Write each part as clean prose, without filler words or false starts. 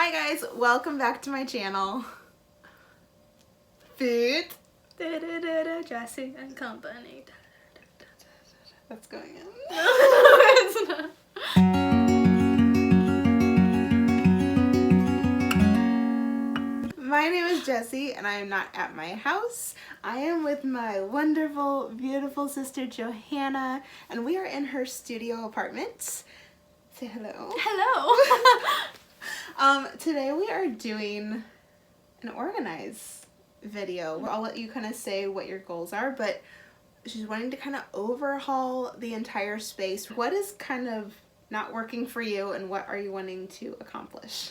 Hi guys, welcome back to my channel. Food. Jessie and Company. What's going on? It's not. My name is Jessie and I am not at my house. I am with my wonderful, beautiful sister Johannah, and we are in her studio apartment. Say hello. Hello. Today we are doing an organize video. I'll let you kind of say what your goals are, but she's wanting to kind of overhaul the entire space. What is kind of not working for you and what are you wanting to accomplish?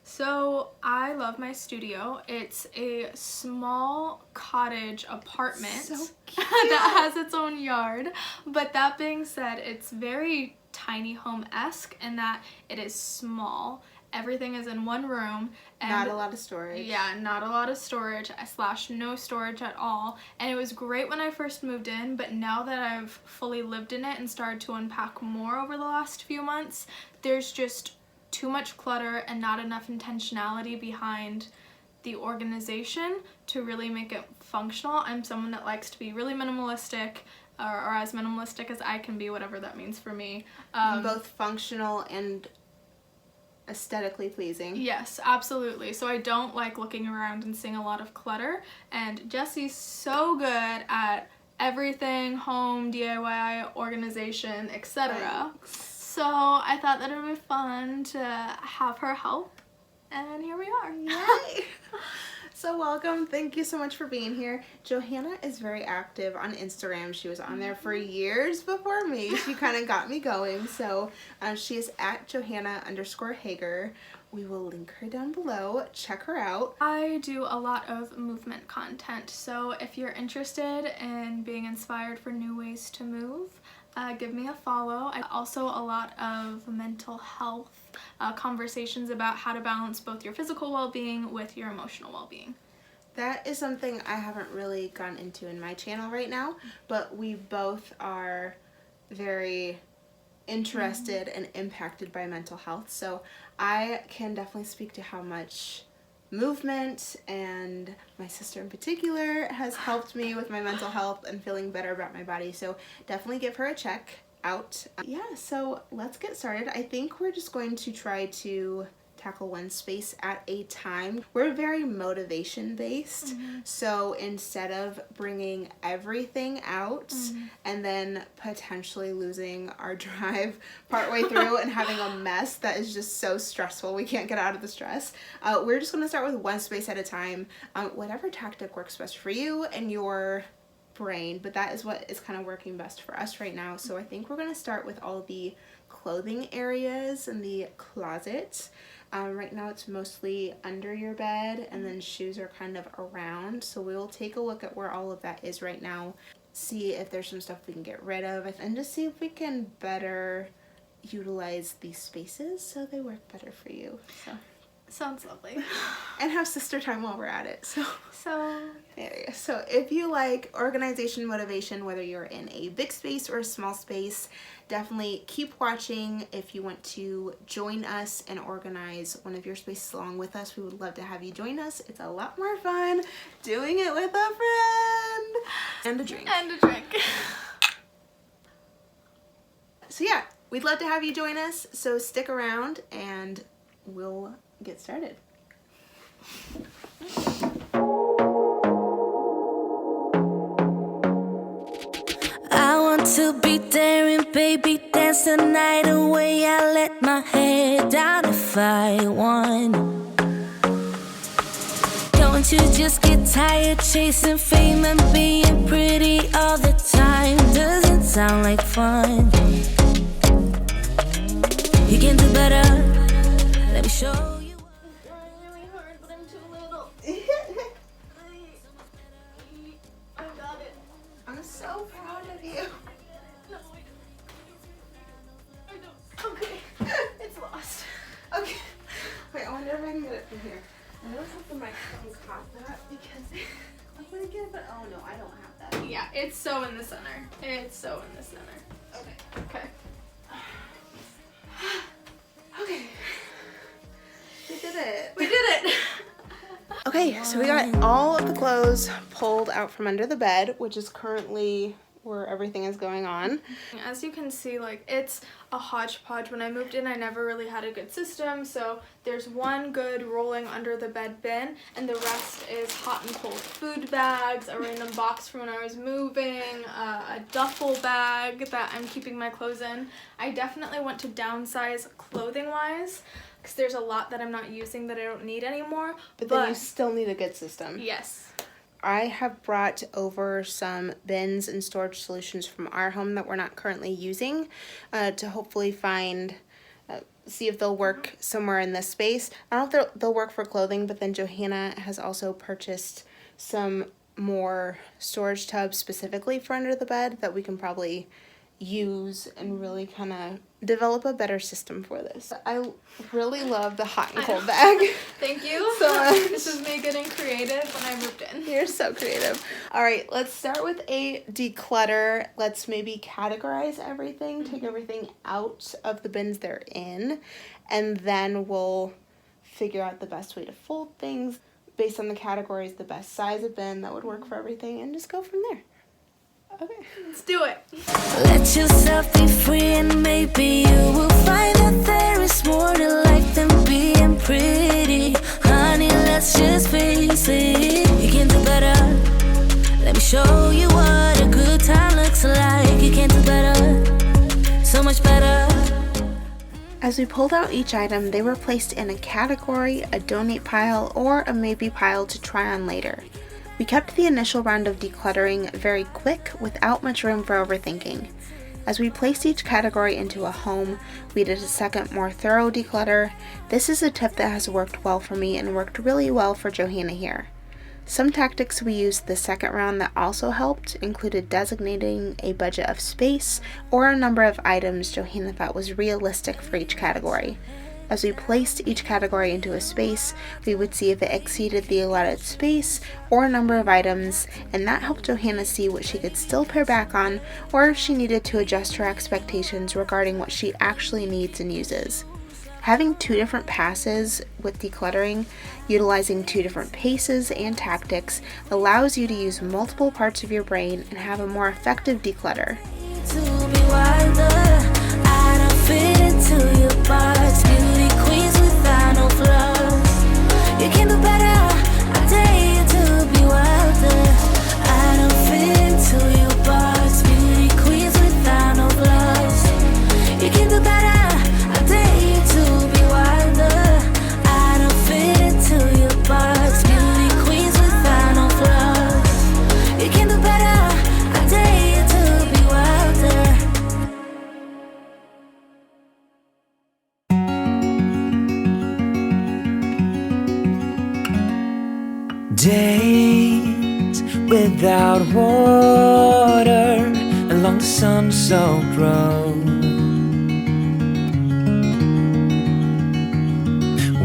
So I love my studio. It's a small cottage apartment So cute. that has its own yard. But that being said, it's very tiny home-esque in that it is small. Everything is in one room. And Not a lot of storage. Yeah, not a lot of storage / no storage at all. And it was great when I first moved in, but now that I've fully lived in it and started to unpack more over the last few months, there's just too much clutter and not enough intentionality behind the organization to really make it functional. I'm someone that likes to be really minimalistic, or as minimalistic as I can be, whatever that means for me. Both functional and aesthetically pleasing. Yes, absolutely. So I don't like looking around and seeing a lot of clutter, and Jessie's so good at everything, home, DIY, organization, etc. So I thought that it would be fun to have her help, and here we are. Yay! So welcome. Thank you so much for being here. Johannah is very active on Instagram. She was on there for years before me. She kind of got me going. So she is at Johannah_Hager. We will link her down below. Check her out. I do a lot of movement content, so if you're interested in being inspired for new ways to move, give me a follow. I also a lot of mental health conversations about how to balance both your physical well-being with your emotional well-being. That is something I haven't really gone into in my channel right now, but we both are very interested and impacted by mental health, so I can definitely speak to how much movement, and my sister in particular, has helped me with my mental health and feeling better about my body, so definitely give her a check out. Yeah, so let's get started. I think we're just going to try to tackle one space at a time. We're very motivation based, so instead of bringing everything out and then potentially losing our drive partway through and having a mess that is just so stressful we can't get out of the stress, we're just going to start with one space at a time. Whatever tactic works best for you and your brain, but that is what is kind of working best for us right now. So I think we're going to start with all the clothing areas and the closet. Right now it's mostly under your bed, and then shoes are kind of around, so we'll take a look at where all of that is right now, see if there's some stuff we can get rid of, and just see if we can better utilize these spaces so they work better for you. So Sounds lovely. and have sister time while we're at it. So there you go. So if you like organization motivation, whether you're in a big space or a small space, definitely keep watching. If you want to join us and organize one of your spaces along with us, we would love to have you join us. It's a lot more fun doing it with a friend and a drink. So yeah, we'd love to have you join us, so stick around and we'll get started. I want to be daring, baby, dance the night away. I let my hair down if I want. Don't you just get tired chasing fame and being pretty all the time? Doesn't sound like fun. You can do better. Let me show you. It's really hard, but I'm too little. I got it. I'm so proud of you. Okay, it's lost. Okay. Wait, I wonder if I can get it from here. I don't have the microphone caught that because I'm gonna get it, but oh no, I don't have that. Yeah, it's so in the center. It's so in the center. Okay. Okay. Okay. We did did it. We did it. Okay, so we got all of the clothes pulled out from under the bed, which is currently where everything is going on. As you can see, like, it's a hodgepodge. When I moved in, I never really had a good system, so there's one good rolling under the bed bin, and the rest is hot and cold food bags, a random box from when I was moving, a duffel bag that I'm keeping my clothes in. I definitely want to downsize clothing-wise, because there's a lot that I'm not using that I don't need anymore. But then you still need a good system. Yes. I have brought over some bins and storage solutions from our home that we're not currently using to hopefully see if they'll work somewhere in this space. I don't know if they'll work for clothing, but then Johannah has also purchased some more storage tubs specifically for under the bed that we can probably use and really kind of develop a better system for this. I really love the hot and cold bag. Thank you. So much. This is me getting creative when I moved in. You're so creative. All right, let's start with a declutter. Let's maybe categorize everything, take everything out of the bins they're in, and then we'll figure out the best way to fold things based on the categories, the best size of bin that would work for everything, and just go from there. Okay. Let's do it. Let yourself be free and maybe you will find that there is more to life than being pretty. Honey, let's just face it. You can do better. Let me show you what a good time looks like. You can do better. So much better. As we pulled out each item, they were placed in a category, a donate pile, or a maybe pile to try on later. We kept the initial round of decluttering very quick without much room for overthinking. As we placed each category into a home, we did a second, more thorough declutter. This is a tip that has worked well for me and worked really well for Johannah here. Some tactics we used the second round that also helped included designating a budget of space or a number of items Johannah thought was realistic for each category. As we placed each category into a space, we would see if it exceeded the allotted space or number of items, and that helped Johannah see what she could still pare back on, or if she needed to adjust her expectations regarding what she actually needs and uses. Having 2 different passes with decluttering, utilizing 2 different paces and tactics, allows you to use multiple parts of your brain and have a more effective declutter. You can do better, I dare you to be wilder. I don't fit into your box. Beauty queens without no flaws. You can do better, I dare you to be wilder. I don't fit into your box. Beauty queens without no flaws. You can do better, I dare you to be wilder. Days without water along the sun-soaked road.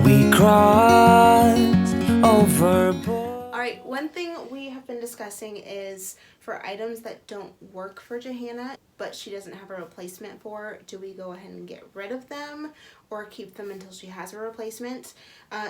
We crossed overboard. Alright, one thing we have been discussing is for items that don't work for Johannah, but she doesn't have a replacement for, do we go ahead and get rid of them or keep them until she has a replacement?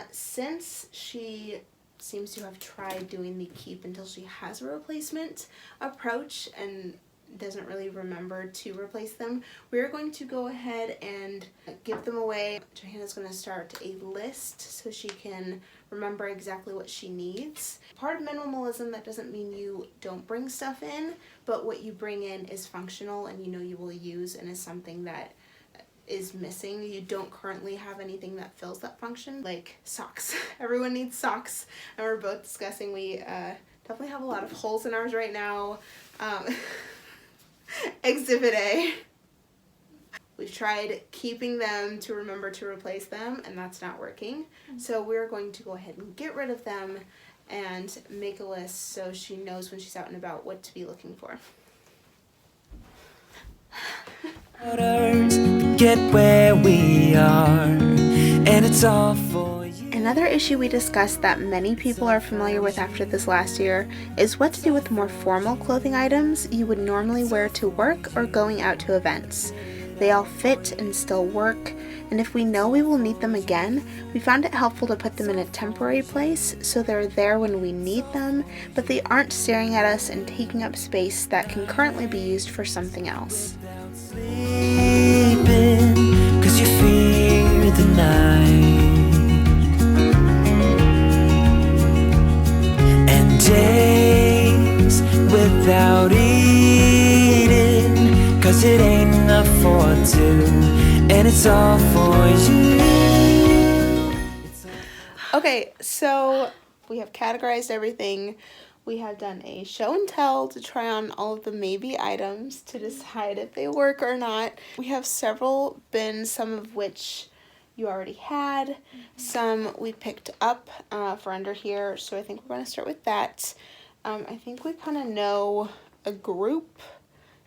Since she seems to have tried doing the keep until she has a replacement approach and doesn't really remember to replace them, we're going to go ahead and give them away. Johannah's going to start a list so she can remember exactly what she needs. Part of minimalism, that doesn't mean you don't bring stuff in, but what you bring in is functional and you know you will use and is something that is missing. You don't currently have anything that fills that function, like socks. Everyone needs socks, and we're both discussing we definitely have a lot of holes in ours right now. Exhibit A. We've tried keeping them to remember to replace them, and that's not working. So we're going to go ahead and get rid of them and make a list so she knows when she's out and about what to be looking for. Get where we are, and it's all for you. Another issue we discussed that many people are familiar with after this last year is what to do with more formal clothing items you would normally wear to work or going out to events. They all fit and still work, and if we know we will need them again, we found it helpful to put them in a temporary place so they're there when we need them, but they aren't staring at us and taking up space that can currently be used for something else. Sleeping, 'cause you fear the night, and days without eating, 'cause it ain't enough for two, and it's all for you. Okay, so we have categorized everything. We have done a show and tell to try on all of the maybe items to decide if they work or not. We have several bins, some of which you already had. Some we picked up for under here, so I think we're going to start with that. I think we kind of know a group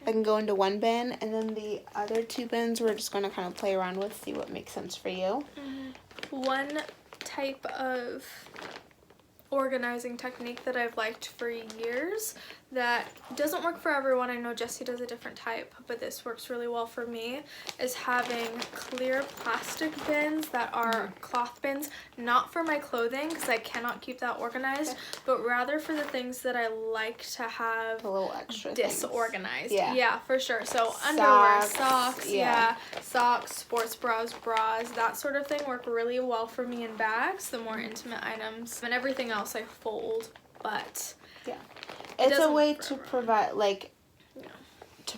that can go into one bin, and then the other two bins we're just going to kind of play around with, see what makes sense for you. One type of organizing technique that I've liked for years that doesn't work for everyone, I know Jessie does a different type, but this works really well for me, is having clear plastic bins that are cloth bins, not for my clothing because I cannot keep that organized, but rather for the things that I like to have A little extra disorganized. things. Yeah, for sure. So underwear, socks, yeah. socks, sports bras, that sort of thing work really well for me in bags, the more intimate items, and everything else I fold, but It's a doesn't way work for to everyone.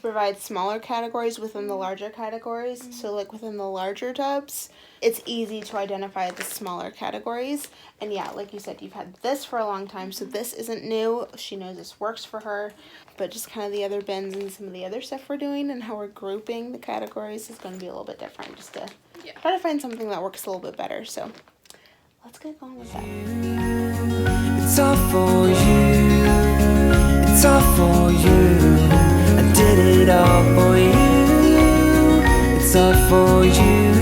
provide smaller categories within the larger categories. So like within the larger tubs, it's easy to identify the smaller categories. And yeah, like you said, you've had this for a long time, so this isn't new. She knows this works for her, but just kind of the other bins and some of the other stuff we're doing and how we're grouping the categories is going to be a little bit different, just to try to find something that works a little bit better. So let's get going with that. It's all for you. It's all for you. I did it all for you. It's all for you.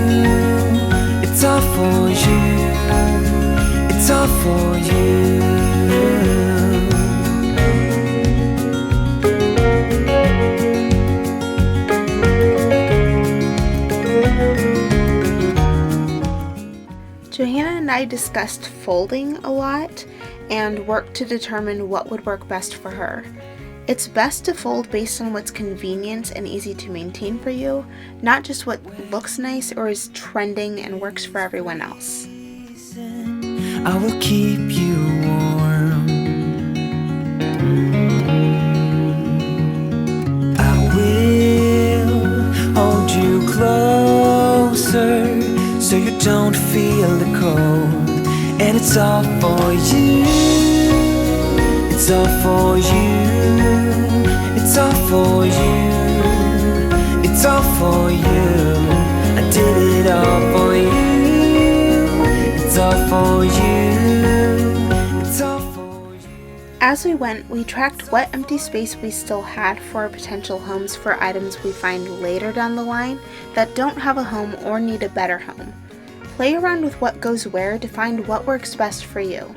It's all for you. It's all for you. Johannah and I discussed folding a lot and worked to determine what would work best for her. It's best to fold based on what's convenient and easy to maintain for you, not just what looks nice or is trending and works for everyone else. I will keep you warm. I will hold you closer so you don't feel the cold. And it's all for you. It's all for you. It's all for you. It's all for you. I did it all for you. It's all for you. It's all for you. As we went, we tracked what empty space we still had for potential homes for items we find later down the line that don't have a home or need a better home. Play around with what goes where to find what works best for you.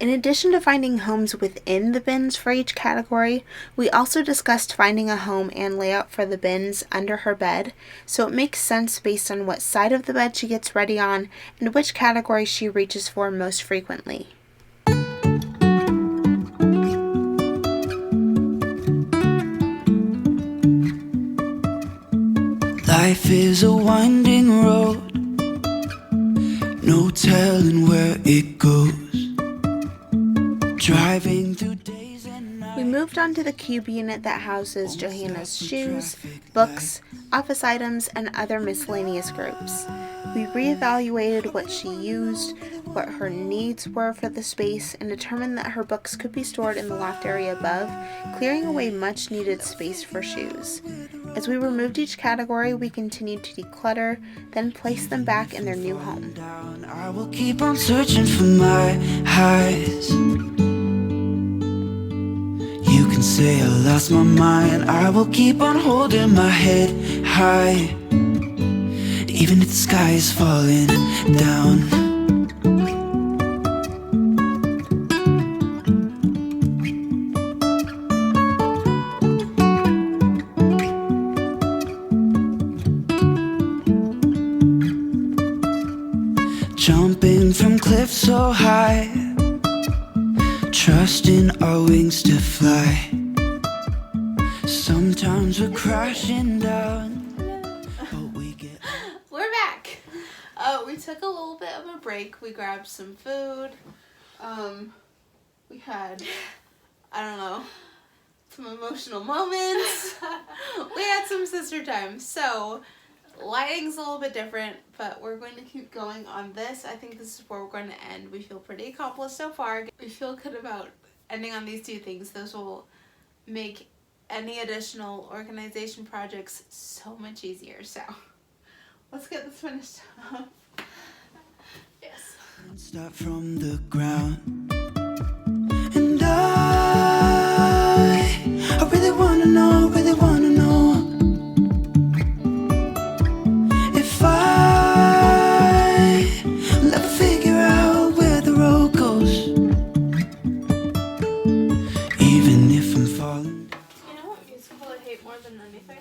In addition to finding homes within the bins for each category, we also discussed finding a home and layout for the bins under her bed, so it makes sense based on what side of the bed she gets ready on and which category she reaches for most frequently. Life is a winding road, no telling where it goes. Driving through days and nights. We moved on to the cube unit that houses Johannah's shoes, books, office items, and other miscellaneous groups. We reevaluated what she used, what her needs were for the space, and determined that her books could be stored in the loft area above, clearing away much needed space for shoes. As we removed each category, we continued to declutter, then place them back in their new home. I will keep on searching for my highs. You can even say I lost my mind. I will keep on holding my head high, even if the sky is falling down. Jumping from cliffs so high, trusting our wings to fly. Sometimes we're crashing down, but we get... We're back. We took a little bit of a break. We grabbed some food. We had, I don't know, some emotional moments. We had some sister time. So lighting's a little bit different, but we're going to keep going on this. I think this is where we're going to end. We feel pretty accomplished so far. We feel good about ending on these two things. Those will make any additional organization projects so much easier. So let's get this finished up. Yes. Start from the ground. And I really wanna know, if I'll ever figure out where the road goes, even if I'm falling. You know what musical I hate more than anything?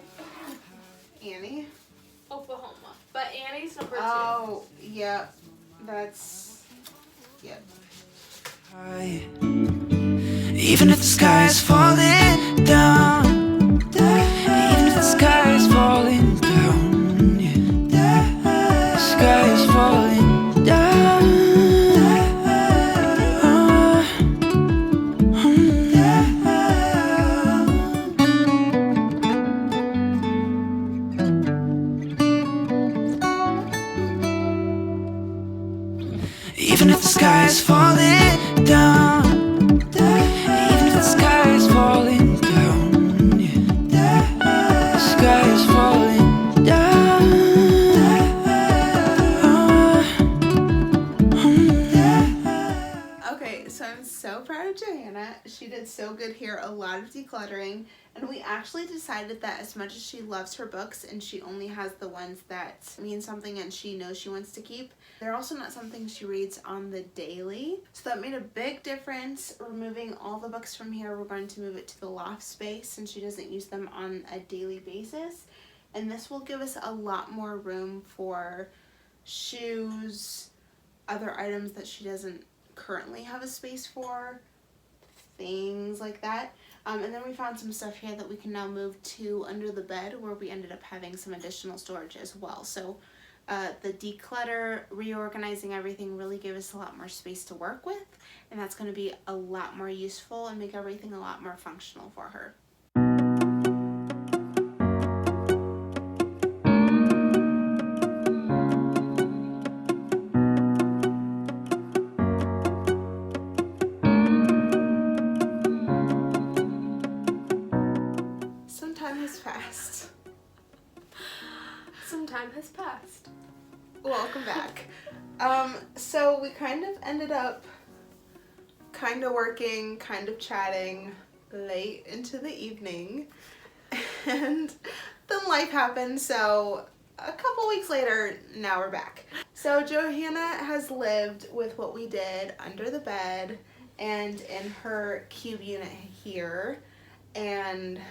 Annie? Oklahoma. But Annie's number 2. Oh, yeah. That's, yeah. Even if the sky is falling down, even if the sky is falling down, yeah. The sky is falling down. Even if the sky is falling down, even if the sky is falling down, yeah. The sky is falling down. Okay, so I'm so proud of Johannah. She did so good here, a lot of decluttering, and we actually decided that as much as she loves her books and she only has the ones that mean something and she knows she wants to keep, they're also not something she reads on the daily. So that made a big difference. Removing all the books from here, we're going to move it to the loft space since she doesn't use them on a daily basis. And this will give us a lot more room for shoes, other items that she doesn't currently have a space for, things like that. And then we found some stuff here that we can now move to under the bed, where we ended up having some additional storage as well. So the declutter, reorganizing everything really gave us a lot more space to work with, and that's going to be a lot more useful and make everything a lot more functional for her. Some time has passed. Some time has passed. Welcome back. So we kind of ended up kind of working, kind of chatting late into the evening, and then life happened. So a couple weeks later, now we're back. So Johannah has lived with what we did under the bed and in her cube unit here, and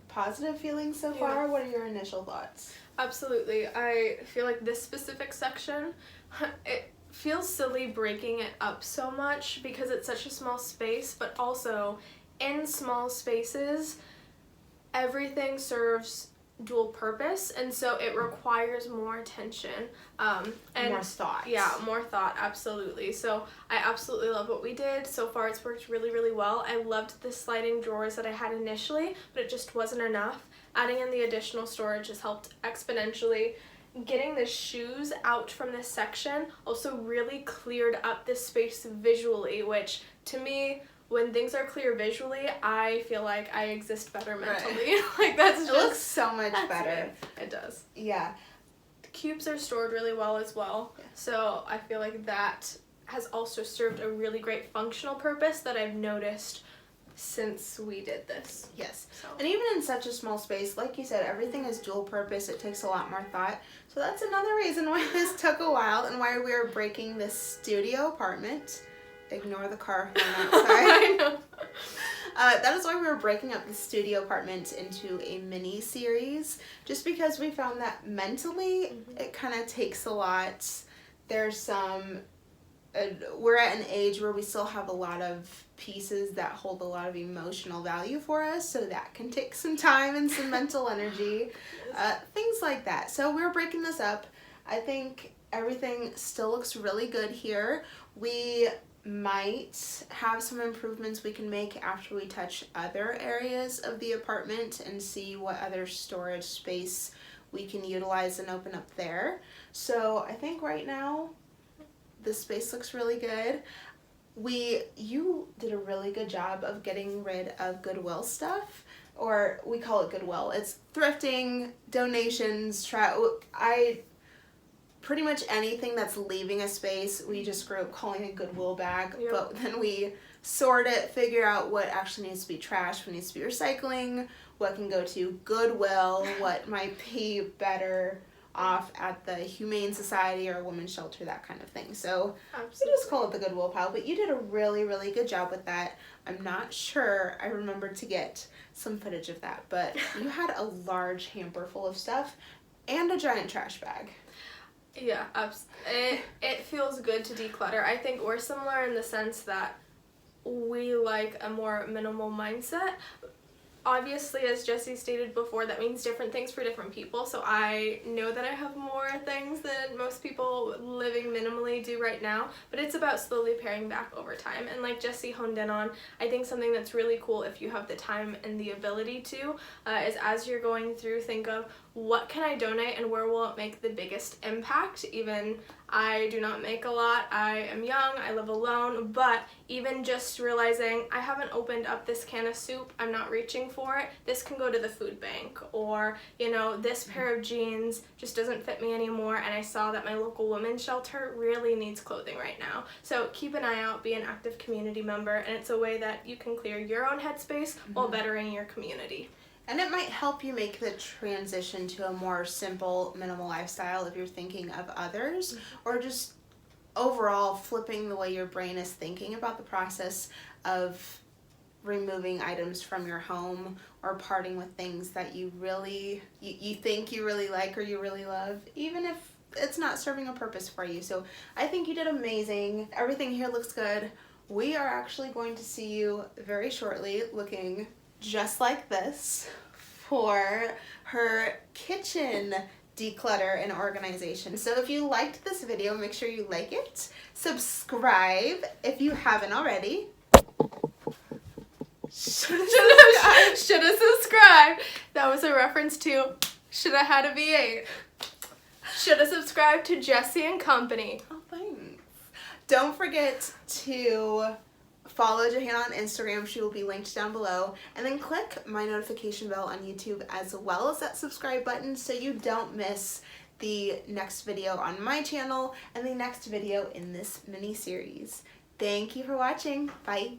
positive feelings so far. What are your initial thoughts? Absolutely. I feel like this specific section, it feels silly breaking it up so much because it's such a small space, but also in small spaces, everything serves dual purpose, and so it requires more attention. And More thought. Yeah, more thought, absolutely. So I absolutely love what we did. So far it's worked really, really well. I loved the sliding drawers that I had initially, but it just wasn't enough. Adding in the additional storage has helped exponentially. Getting the shoes out from this section also really cleared up this space visually, which to me, when things are clear visually, I feel like I exist better mentally. Right. Like that's It just, looks so much better. It does. Yeah. The cubes are stored really well as well, so I feel like that has also served a really great functional purpose that I've noticed since we did this. Yes. So. And even in such a small space, like you said, everything is dual purpose. It takes a lot more thought. So that's another reason why this took a while and why we are breaking this studio apartment. Ignore the car horn outside. I know. That is why we were breaking up the studio apartment into a mini series, just because we found that mentally it kind of takes a lot. There's some, we're at an age where we still have a lot of pieces that hold a lot of emotional value for us, so that can take some time and some mental energy, things like that. So we're breaking this up. I think everything still looks really good here. We might have some improvements we can make after we touch other areas of the apartment and see what other storage space we can utilize and open up there. So I think right now the space looks really good. You did a really good job of getting rid of Goodwill stuff, or we call it Goodwill. It's thrifting, donations, pretty much anything that's leaving a space, we just grew up calling a Goodwill bag. Yep. But then we sort it, figure out what actually needs to be trash, what needs to be recycling, what can go to Goodwill, what might be better off at the Humane Society or a women's shelter, that kind of thing. So we just call it the Goodwill pile. But you did a really, really good job with that. I'm not sure I remembered to get some footage of that, but you had a large hamper full of stuff and a giant trash bag. Yeah, it feels good to declutter. I think we're similar in the sense that we like a more minimal mindset. Obviously, as Jessie stated before, that means different things for different people. So I know that I have more things than most people living minimally do right now, but it's about slowly paring back over time. And like Jessie honed in on, I think something that's really cool if you have the time and the ability to, is as you're going through, think of what can I donate and where will it make the biggest impact. Even I do not make a lot, I am young, I live alone, but even just realizing I haven't opened up this can of soup, I'm not reaching for it, this can go to the food bank. Or, you know, this pair of jeans just doesn't fit me anymore and I saw that my local women's shelter really needs clothing right now. So keep an eye out, be an active community member, and it's a way that you can clear your own headspace while bettering your community. And it might help you make the transition to a more simple, minimal lifestyle if you're thinking of others, or just overall flipping the way your brain is thinking about the process of removing items from your home or parting with things that you really, you think you really like or you really love, even if it's not serving a purpose for you. So I think you did amazing. Everything here looks good. We are actually going to see you very shortly looking just like this for her kitchen declutter and organization. So if you liked this video, make sure you like it, subscribe if you haven't already. Should have subscribed. That was a reference to should have had a V8. Should have subscribed to Jessie and Company. Oh, thanks. Don't forget to follow Johannah on Instagram. She will be linked down below. And then click my notification bell on YouTube as well as that subscribe button so you don't miss the next video on my channel and the next video in this mini series. Thank you for watching. Bye.